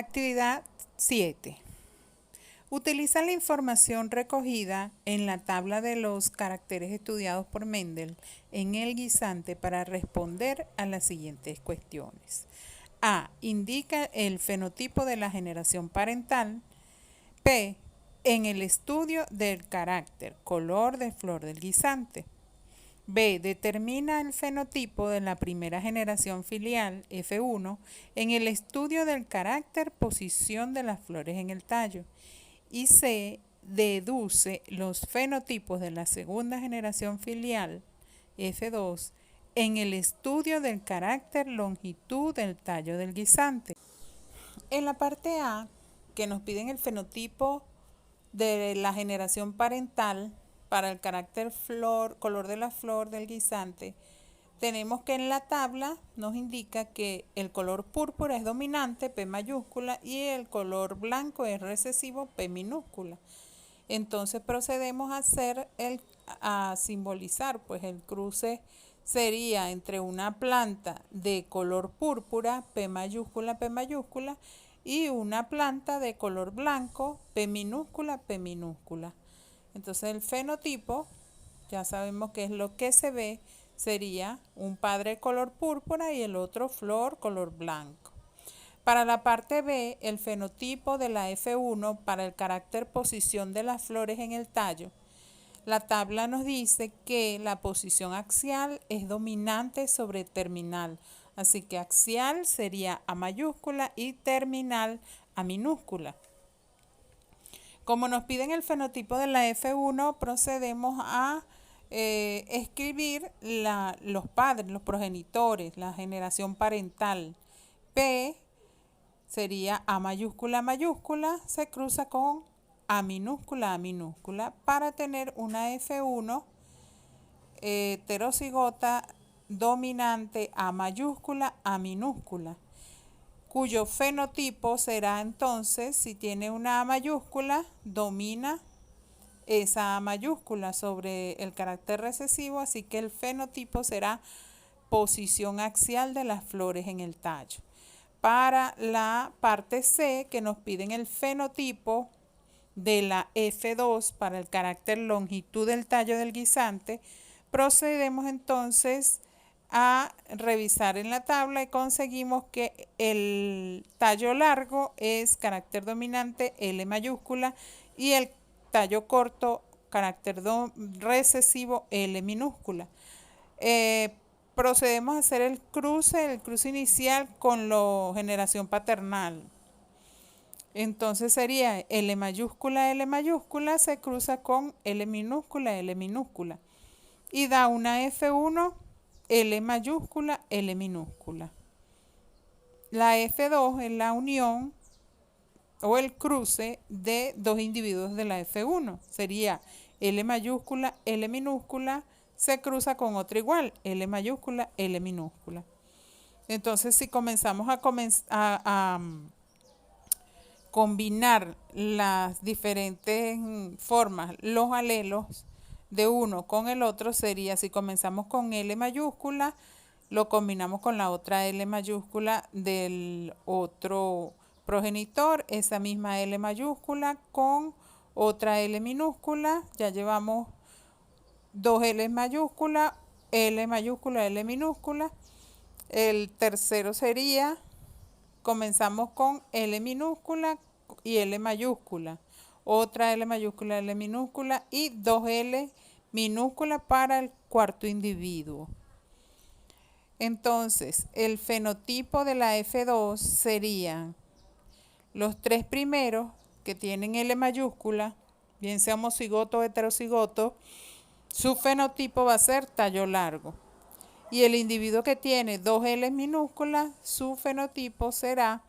Actividad 7. Utiliza la información recogida en la tabla de los caracteres estudiados por Mendel en el guisante para responder a las siguientes cuestiones. A. Indica el fenotipo de la generación parental. P. En el estudio del carácter, color de flor del guisante. B. Determina el fenotipo de la primera generación filial, F1, en el estudio del carácter, posición de las flores en el tallo. Y C. Deduce los fenotipos de la segunda generación filial, F2, en el estudio del carácter, longitud del tallo del guisante. En la parte A, que nos piden el fenotipo de la generación parental para el carácter flor, color de la flor del guisante, tenemos que en la tabla nos indica que el color púrpura es dominante, P mayúscula, y el color blanco es recesivo, P minúscula. Entonces procedemos a simbolizar, pues el cruce sería entre una planta de color púrpura, P mayúscula, y una planta de color blanco, P minúscula, P minúscula. Entonces el fenotipo, ya sabemos qué es lo que se ve, sería un padre color púrpura y el otro flor color blanco. Para la parte B, el fenotipo de la F1 para el carácter posición de las flores en el tallo. La tabla nos dice que la posición axial es dominante sobre terminal, así que axial sería A mayúscula y terminal A minúscula. Como nos piden el fenotipo de la F1, procedemos a escribir los padres, los progenitores, la generación parental. P sería A mayúscula, se cruza con A minúscula, para tener una F1 heterocigota dominante A mayúscula, A minúscula, cuyo fenotipo será entonces, si tiene una A mayúscula, domina esa A mayúscula sobre el carácter recesivo, así que el fenotipo será posición axial de las flores en el tallo. Para la parte C, que nos piden el fenotipo de la F2 para el carácter longitud del tallo del guisante, procedemos entonces a revisar en la tabla y conseguimos que el tallo largo es carácter dominante L mayúscula y el tallo corto carácter recesivo L minúscula. Procedemos a hacer el cruce inicial con la generación paternal. Entonces sería L mayúscula se cruza con L minúscula y da una F1 L minúscula. La F2 es la unión o el cruce de dos individuos de la F1. Sería L minúscula se cruza con otra igual, L minúscula. Entonces si comenzamos a combinar las diferentes formas, los alelos de uno con el otro, sería si comenzamos con L mayúscula, lo combinamos con la otra L mayúscula del otro progenitor, esa misma L mayúscula con otra L minúscula, ya llevamos dos L mayúscula, L minúscula. El tercero sería, comenzamos con L minúscula y L mayúscula, otra L minúscula y dos L minúscula para el cuarto individuo. Entonces, el fenotipo de la F2 serían los tres primeros que tienen L mayúscula, bien sea homocigoto o heterocigoto, su fenotipo va a ser tallo largo. Y el individuo que tiene dos L minúsculas, su fenotipo será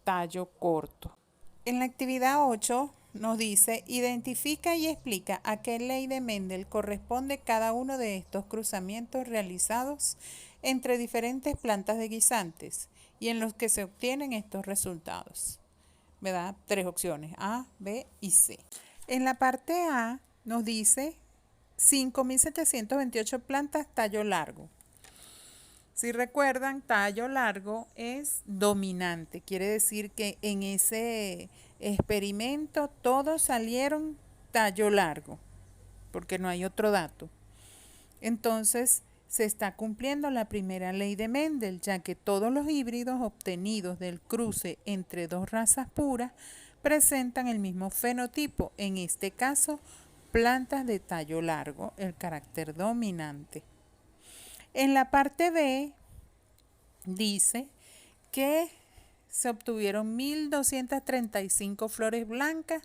tallo corto. En la actividad 8 nos dice, identifica y explica a qué ley de Mendel corresponde cada uno de estos cruzamientos realizados entre diferentes plantas de guisantes y en los que se obtienen estos resultados. Me da tres opciones, A, B y C. En la parte A nos dice 5.728 plantas tallo largo. Si recuerdan, tallo largo es dominante. Quiere decir que en ese experimento todos salieron tallo largo, porque no hay otro dato. Entonces, se está cumpliendo la primera ley de Mendel, ya que todos los híbridos obtenidos del cruce entre dos razas puras presentan el mismo fenotipo, en este caso, plantas de tallo largo, el carácter dominante. En la parte B dice que se obtuvieron 1.235 flores blancas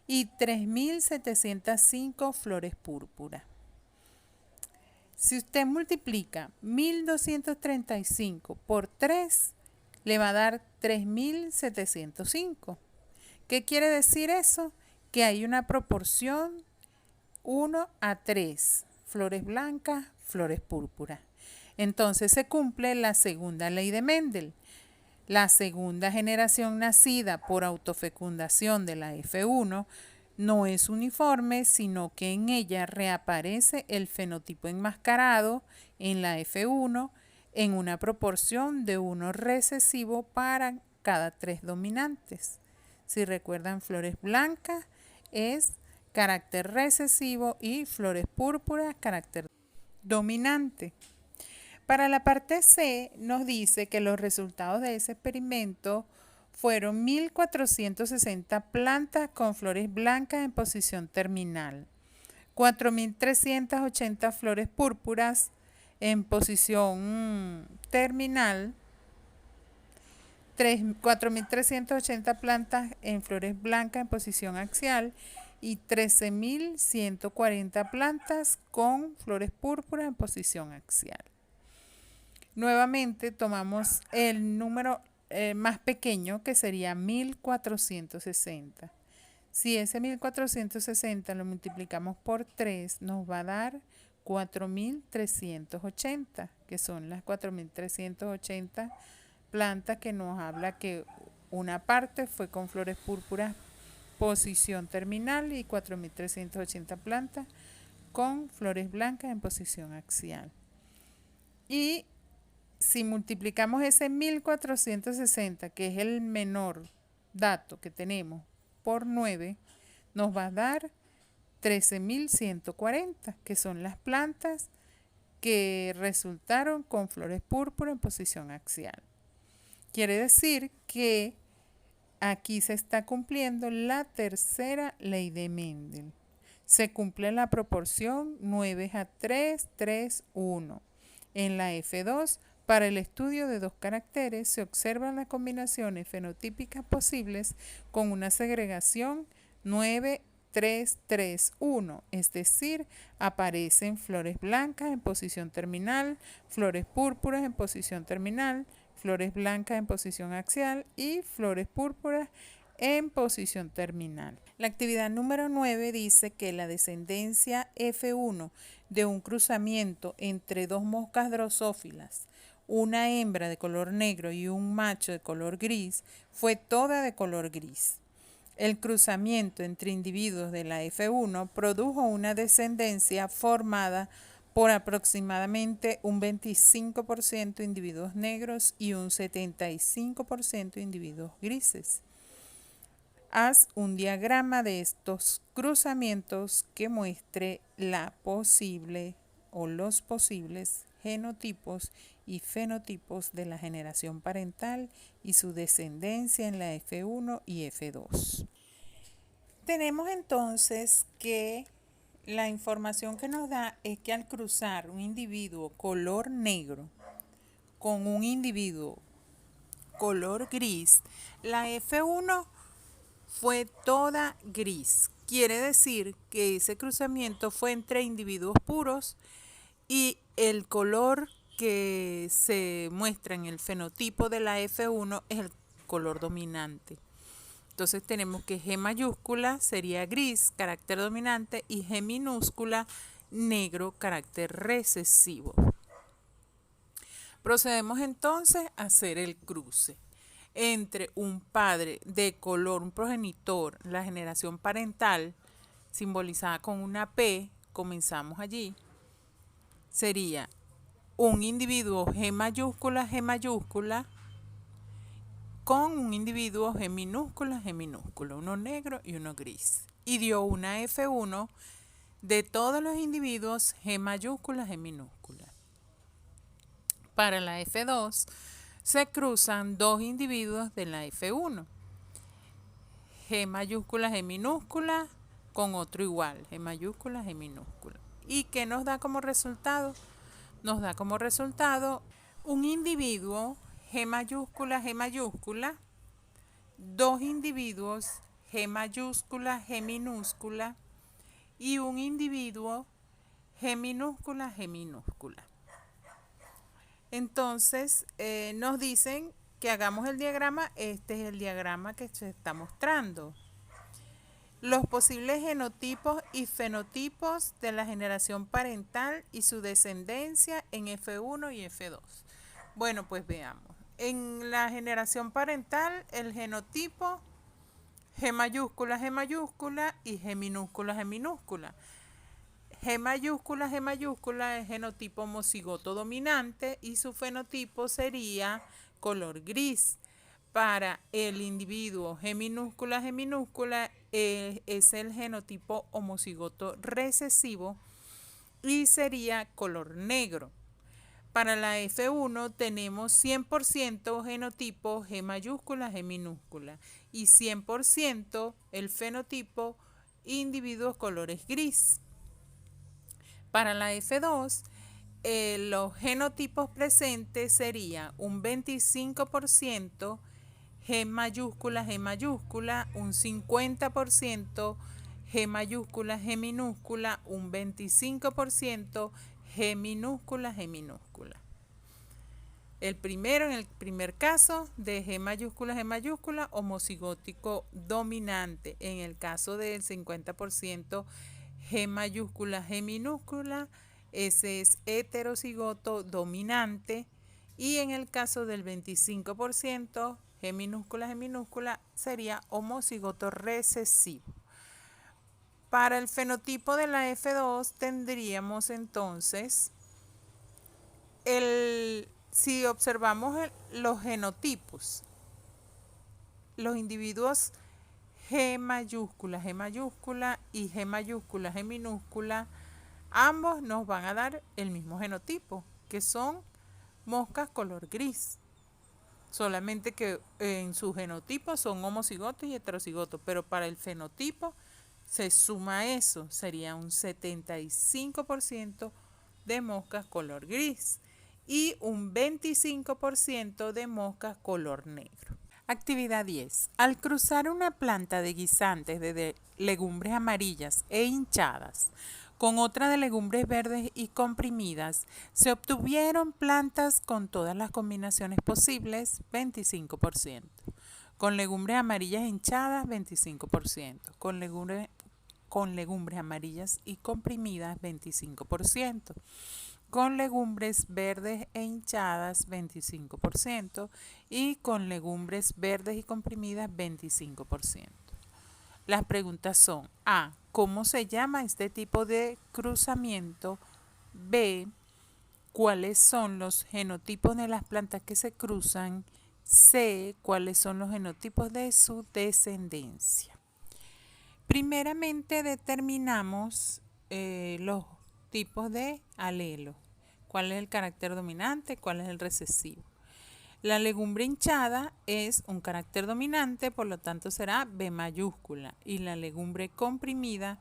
y 3.705 flores púrpuras. Si usted multiplica 1.235 por 3, le va a dar 3.705. ¿Qué quiere decir eso? Que hay una proporción 1 a 3, flores blancas, flores púrpuras. Entonces se cumple la segunda ley de Mendel. La segunda generación nacida por autofecundación de la F1 no es uniforme, sino que en ella reaparece el fenotipo enmascarado en la F1 en una proporción de 1 recesivo para cada 3 dominantes. Si recuerdan, flores blancas es carácter recesivo y flores púrpuras carácter dominante. Para la parte C nos dice que los resultados de ese experimento fueron 1.460 plantas con flores blancas en posición terminal, 4.380 flores púrpuras en posición terminal, 4.380 plantas en flores blancas en posición axial y 13.140 plantas con flores púrpuras en posición axial. Nuevamente tomamos el número más pequeño, que sería 1.460. Si ese 1.460 lo multiplicamos por 3, nos va a dar 4.380, que son las 4.380 plantas que nos habla que una parte fue con flores púrpuras posición terminal y 4.380 plantas con flores blancas en posición axial. Y si multiplicamos ese 1.460, que es el menor dato que tenemos, por 9, nos va a dar 13.140, que son las plantas que resultaron con flores púrpuras en posición axial. Quiere decir que aquí se está cumpliendo la tercera ley de Mendel. Se cumple la proporción 9 a 3, 3, 1. En la F2, para el estudio de dos caracteres, se observan las combinaciones fenotípicas posibles con una segregación 9, 3, 3, 1, es decir, aparecen flores blancas en posición terminal, flores púrpuras en posición terminal, flores blancas en posición axial y flores púrpuras en posición terminal. La actividad número 9 dice que la descendencia F1 de un cruzamiento entre dos moscas drosófilas, una hembra de color negro y un macho de color gris, fue toda de color gris. El cruzamiento entre individuos de la F1 produjo una descendencia formada por aproximadamente un 25% individuos negros y un 75% individuos grises. Haz un diagrama de estos cruzamientos que muestre la posible o los posibles genotipos y fenotipos de la generación parental y su descendencia en la F1 y F2. Tenemos entonces que la información que nos da es que al cruzar un individuo color negro con un individuo color gris, la F1 fue toda gris. Quiere decir que ese cruzamiento fue entre individuos puros y el color que se muestra en el fenotipo de la F1 es el color dominante. Entonces tenemos que G mayúscula sería gris, carácter dominante, y G minúscula, negro, carácter recesivo. Procedemos entonces a hacer el cruce entre un padre de color, un progenitor, la generación parental, simbolizada con una P, comenzamos allí, sería un individuo G mayúscula con un individuo G minúscula, uno negro y uno gris. Y dio una F1 de todos los individuos G minúscula. Para la F2 se cruzan dos individuos de la F1, G minúscula con otro igual, G minúscula. ¿Y qué nos da como resultado? Nos da como resultado un individuo G mayúscula, dos individuos G minúscula y un individuo G minúscula. Entonces nos dicen que hagamos el diagrama. Este es el diagrama que se está mostrando. Los posibles genotipos y fenotipos de la generación parental y su descendencia en F1 y F2. Bueno, pues veamos. En la generación parental, el genotipo G mayúscula y G minúscula. G mayúscula es genotipo homocigoto dominante y su fenotipo sería color gris. Para el individuo G minúscula es el genotipo homocigoto recesivo y sería color negro. Para la F1 tenemos 100% genotipo G minúscula y 100% el fenotipo individuos colores gris. Para la F2 los genotipos presentes sería un 25% G mayúscula, un 50% G minúscula, un 25% G minúscula. El primero, en el primer caso de G mayúscula, homocigótico dominante. En el caso del 50% G minúscula, ese es heterocigoto dominante. Y en el caso del 25% G minúscula sería homocigoto recesivo. Para el fenotipo de la F2 tendríamos entonces, si observamos los genotipos, los individuos G mayúscula y G minúscula, ambos nos van a dar el mismo genotipo, que son moscas color gris. Solamente que en su genotipo son homocigotos y heterocigotos, pero para el fenotipo se suma eso, sería un 75% de moscas color gris y un 25% de moscas color negro. Actividad 10. Al cruzar una planta de guisantes de legumbres amarillas e hinchadas con otra de legumbres verdes y comprimidas, se obtuvieron plantas con todas las combinaciones posibles, 25%. Con legumbres amarillas hinchadas, 25%. Con legumbres amarillas y comprimidas, 25%. Con legumbres verdes e hinchadas, 25%. Y con legumbres verdes y comprimidas, 25%. Las preguntas son: A. ¿Cómo se llama este tipo de cruzamiento? B. ¿Cuáles son los genotipos de las plantas que se cruzan? C. ¿Cuáles son los genotipos de su descendencia? Primeramente determinamos los tipos de alelo. ¿Cuál es el carácter dominante? ¿Cuál es el recesivo? La legumbre hinchada es un carácter dominante, por lo tanto será B mayúscula, y la legumbre comprimida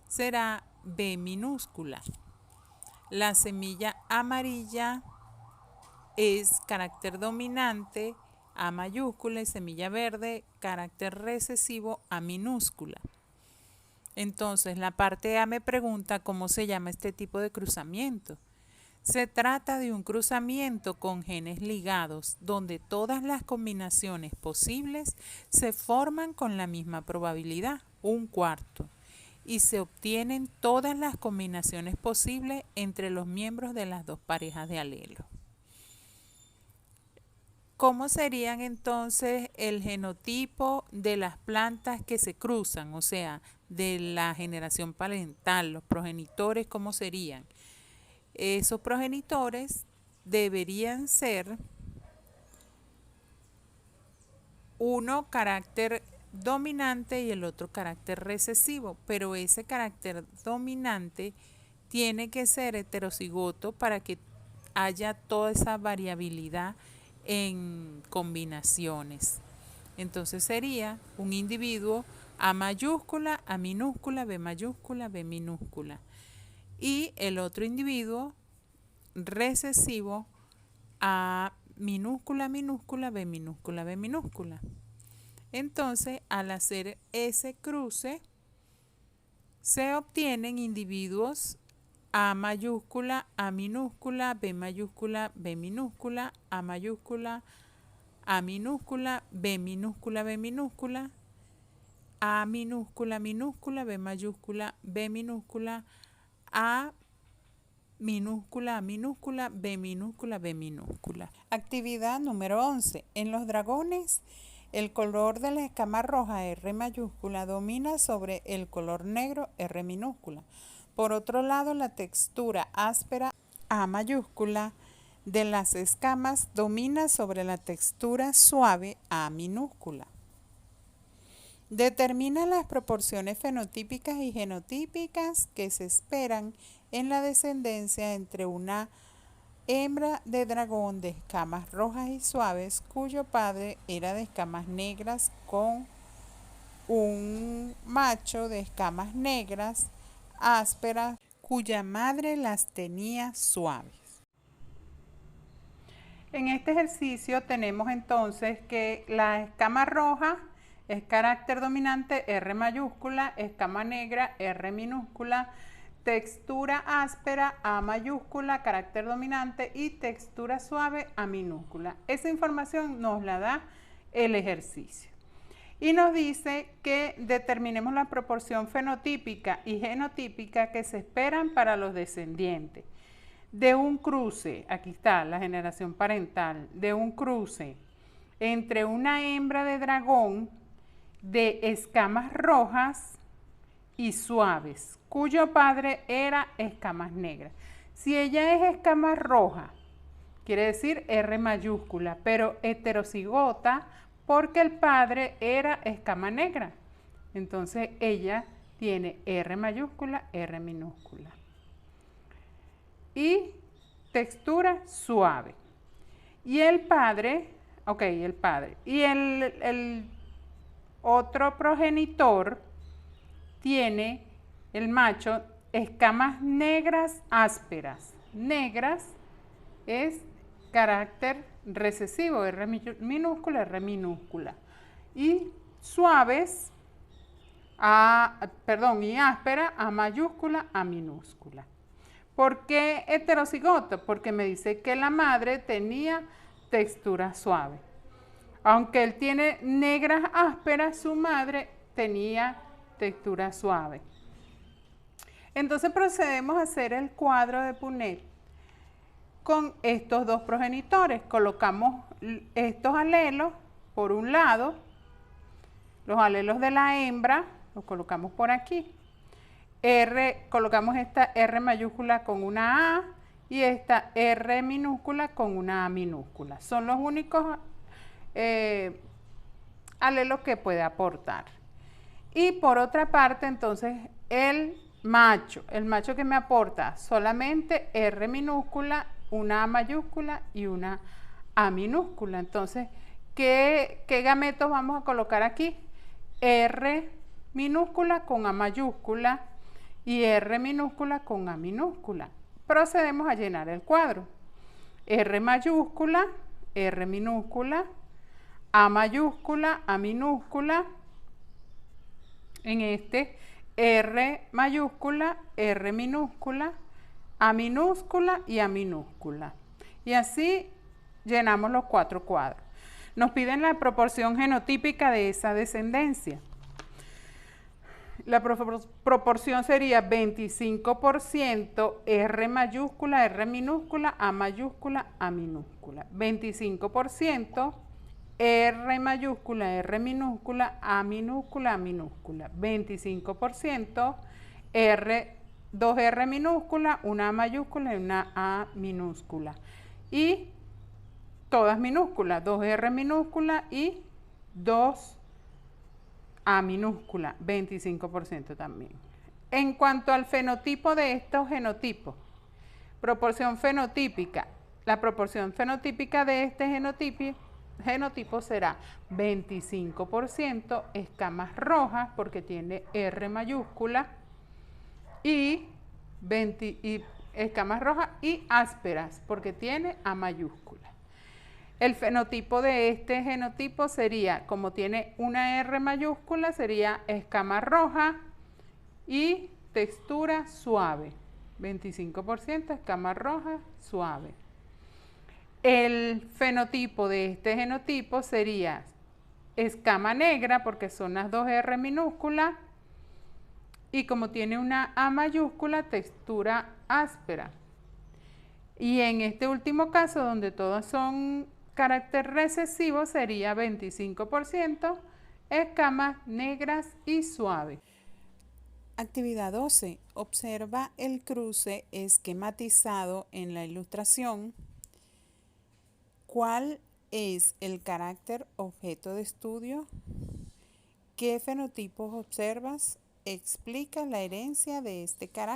será B minúscula. La semilla amarilla es carácter dominante, A mayúscula, y semilla verde, carácter recesivo, A minúscula. Entonces, la parte A me pregunta cómo se llama este tipo de cruzamiento. Se trata de un cruzamiento con genes ligados, donde todas las combinaciones posibles se forman con la misma probabilidad, 1/4, y se obtienen todas las combinaciones posibles entre los miembros de las dos parejas de alelos. ¿Cómo serían entonces el genotipo de las plantas que se cruzan? O sea, de la generación parental, los progenitores, ¿cómo serían? Esos progenitores deberían ser uno carácter dominante y el otro carácter recesivo, pero ese carácter dominante tiene que ser heterocigoto para que haya toda esa variabilidad en combinaciones. Entonces sería un individuo A mayúscula, A minúscula, B mayúscula, B minúscula. Y el otro individuo recesivo A minúscula, minúscula, B minúscula, B minúscula. Entonces, al hacer ese cruce, se obtienen individuos A mayúscula, A minúscula, B mayúscula, B minúscula, A mayúscula, A minúscula, B minúscula, B minúscula, A minúscula, minúscula, B mayúscula, B minúscula, A minúscula, A minúscula, B minúscula, B minúscula. Actividad número 11. En los dragones, el color de la escama roja R mayúscula domina sobre el color negro R minúscula. Por otro lado, la textura áspera A mayúscula de las escamas domina sobre la textura suave A minúscula. Determina las proporciones fenotípicas y genotípicas que se esperan en la descendencia entre una hembra de dragón de escamas rojas y suaves, cuyo padre era de escamas negras, con un macho de escamas negras ásperas, cuya madre las tenía suaves. En este ejercicio tenemos entonces que la escama roja es carácter dominante R mayúscula, escama negra R minúscula, textura áspera A mayúscula, carácter dominante, y textura suave A minúscula. Esa información nos la da el ejercicio. Y nos dice que determinemos la proporción fenotípica y genotípica que se esperan para los descendientes de un cruce, aquí está la generación parental, de un cruce entre una hembra de dragón de escamas rojas y suaves, cuyo padre era escamas negras. Si ella es escama roja, quiere decir R mayúscula, pero heterocigota porque el padre era escama negra. Entonces ella tiene R mayúscula, R minúscula. Y textura suave. Y el padre, el padre. Y el otro progenitor tiene, el macho, escamas negras ásperas. Negras es carácter recesivo, R minúscula, R minúscula. Y suaves, y áspera, A mayúscula, A minúscula. ¿Por qué heterocigoto? Porque me dice que la madre tenía textura suave. Aunque él tiene negras ásperas, su madre tenía textura suave. Entonces procedemos a hacer el cuadro de Punnett con estos dos progenitores. Colocamos estos alelos por un lado, los alelos de la hembra, los colocamos por aquí. Colocamos esta R mayúscula con una A y esta R minúscula con una A minúscula. Son los únicos alelos que puede aportar. Y por otra parte, entonces, el macho que me aporta solamente R minúscula, una A mayúscula y una A minúscula. Entonces, ¿qué gametos vamos a colocar aquí? R minúscula con A mayúscula y R minúscula con A minúscula. Procedemos a llenar el cuadro. R mayúscula, R minúscula, A mayúscula, A minúscula. En este, R mayúscula, R minúscula, A minúscula y A minúscula. Y así llenamos los 4 cuadros. Nos piden la proporción genotípica de esa descendencia. La proporción sería 25% R mayúscula, R minúscula, A mayúscula, A minúscula. 25% R mayúscula, R minúscula, A minúscula, A minúscula. 25% R, 2R minúscula, una A mayúscula y una A minúscula. y todas minúsculas, 2R minúscula y 2A minúscula, 25% también. En cuanto al fenotipo de estos genotipos, proporción fenotípica. La proporción fenotípica de este genotipo será 25% escamas rojas porque tiene R mayúscula y escamas rojas y ásperas porque tiene A mayúscula. El fenotipo de este genotipo sería, como tiene una R mayúscula, sería escama roja y textura suave. 25% escama roja suave. El fenotipo de este genotipo sería escama negra porque son las dos R minúsculas y como tiene una A mayúscula, textura áspera. Y en este último caso, donde todos son carácter recesivo, sería 25% escamas negras y suaves. Actividad 12. Observa el cruce esquematizado en la ilustración. ¿Cuál es el carácter objeto de estudio? ¿Qué fenotipos observas? Explica la herencia de este carácter.